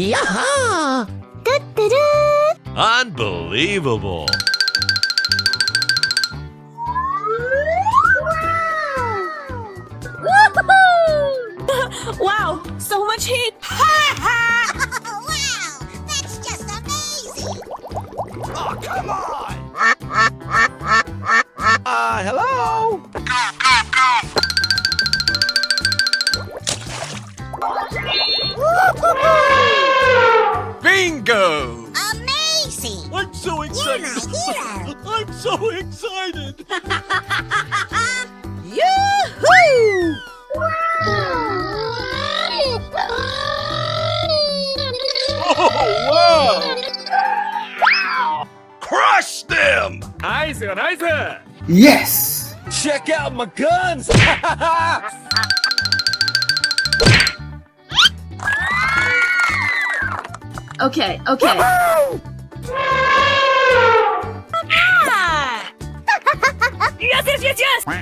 Yaha! Unbelievable! Wow, so much heat! Wow, that's just amazing! Oh, come on! Hello? Bingo! Amazing! I'm so You're excited! my hero! I'm so excited! Yoo-hoo! Oh, wow! Crush them! Nice, nice. Yes! Check out my guns. Okay. Yes!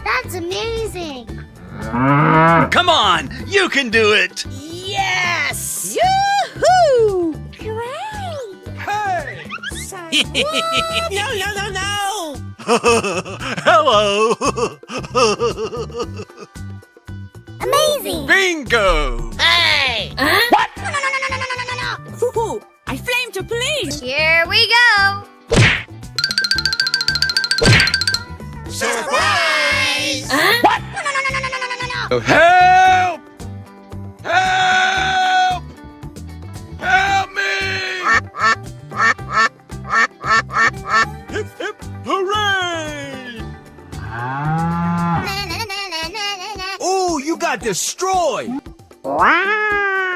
That's amazing! Come on! You can do it! Yes! Yoo-hoo! Great! Hey! No! Hello! Amazing! Bingo! Hey! What? No! Hoo-hoo! I flame to police! Here we go! Surprise! What? No! Help! Help! Help me! Hip, hip, hooray! Ooh, you got destroyed.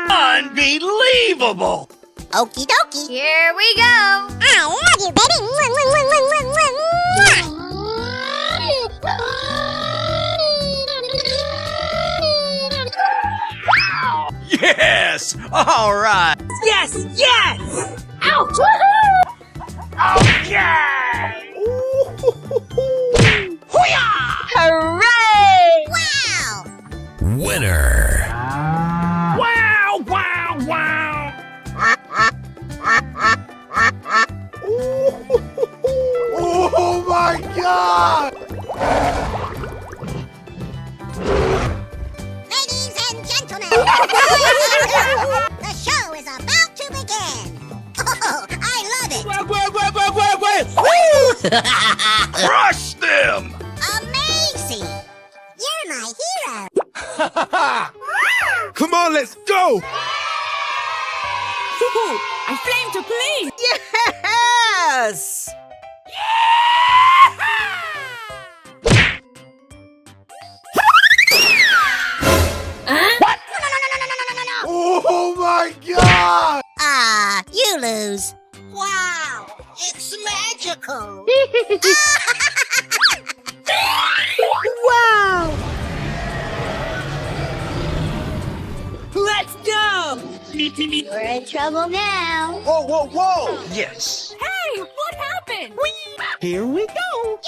Unbelievable! Okie dokie. Here we go. I love you, baby. Yes! All right! Yes! Ouch! Okay! Hooray! Wow! Winner! Wow. Oh my God! Ladies and gentlemen, the show is about to begin. Oh, I love it. Wait. Crush them! Amazing. You're my hero. Come on, let's go. Hoo-hoo! I flame to police! Yes! What? No. Oh my God! You lose. Wow, it's magical. Wow! Let's go! We're in trouble now. Whoa. Yes! Hey, what happened? Here we go.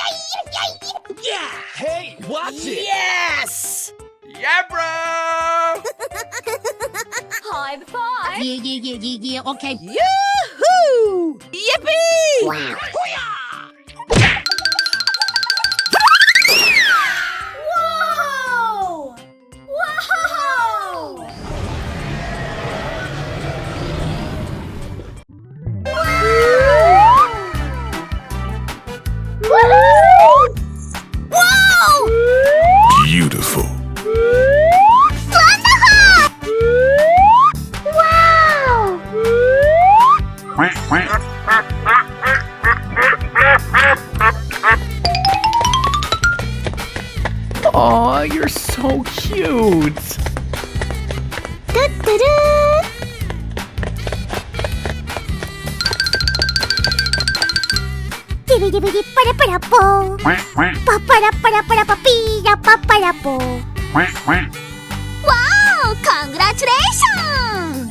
Yeah. Hey, watch it. Yes! Yeah, bro! High five! Yeah, okay. Yoo-hoo! Yippee! Wow. Whoa! Whoa! Whoa! Beautiful! Wow! Aw, you're so cute! Dibbidi-dibbidi-para-para-po. Pa-para-para-para-pa-pee-ya-pa-para-po. Wow! Congratulations!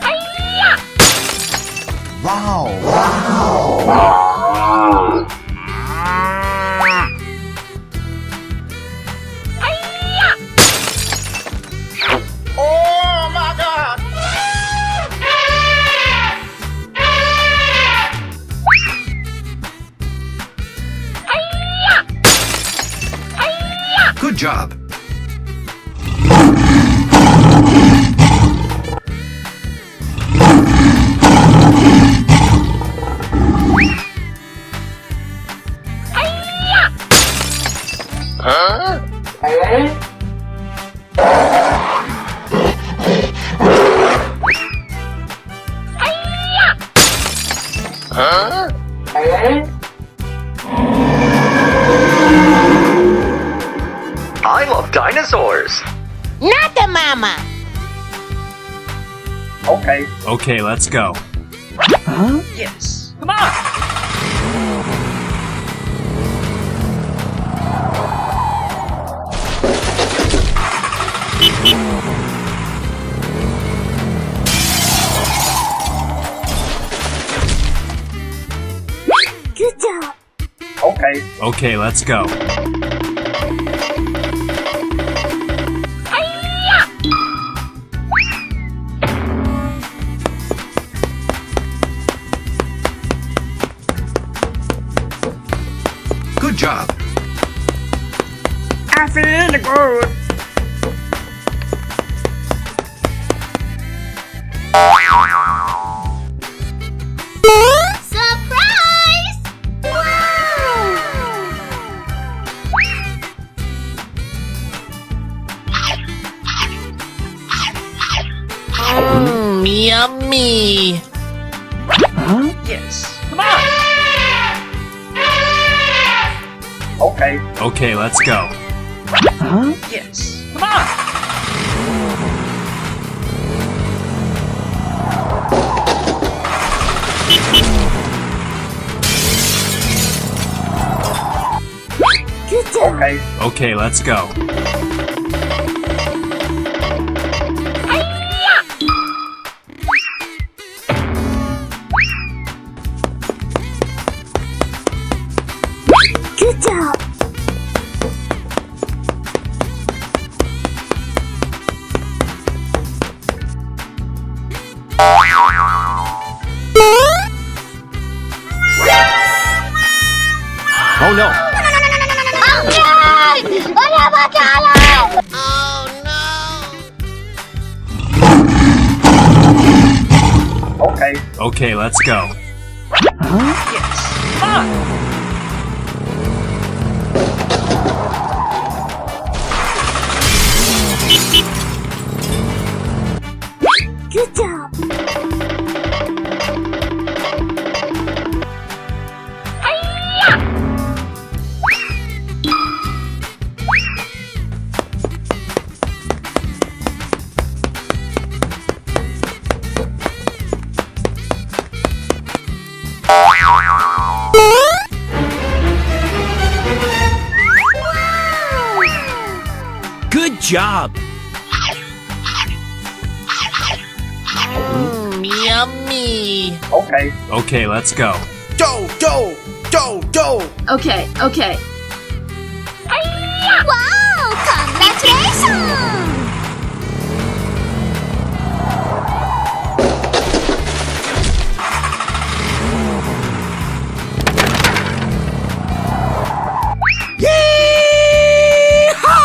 your mama. Okay. Okay, let's go. Yes. Come on. Good job. Okay. Okay, let's go. Good job. I feel good. Surprise! Wow! Yummy. Yes. Come on. Okay. Okay, let's go. Yes. Come on. Good job. Okay. Okay, let's go. Good job. Oh no. Okay. Okay, let's go. Yes. Come on. Good job. Good job. Yummy. Okay. Okay, let's go. Dough, dough, dough, dough. Okay, okay. Wow! Congratulations! Yeehaw!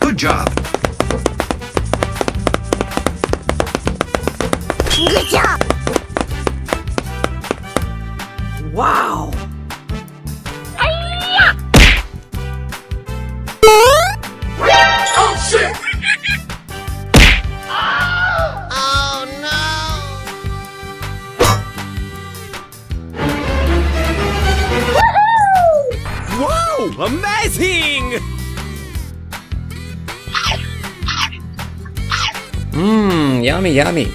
Good job. Good job! Wow. Oh shit! Oh no. Whoa, amazing! Mmm, yummy, yummy.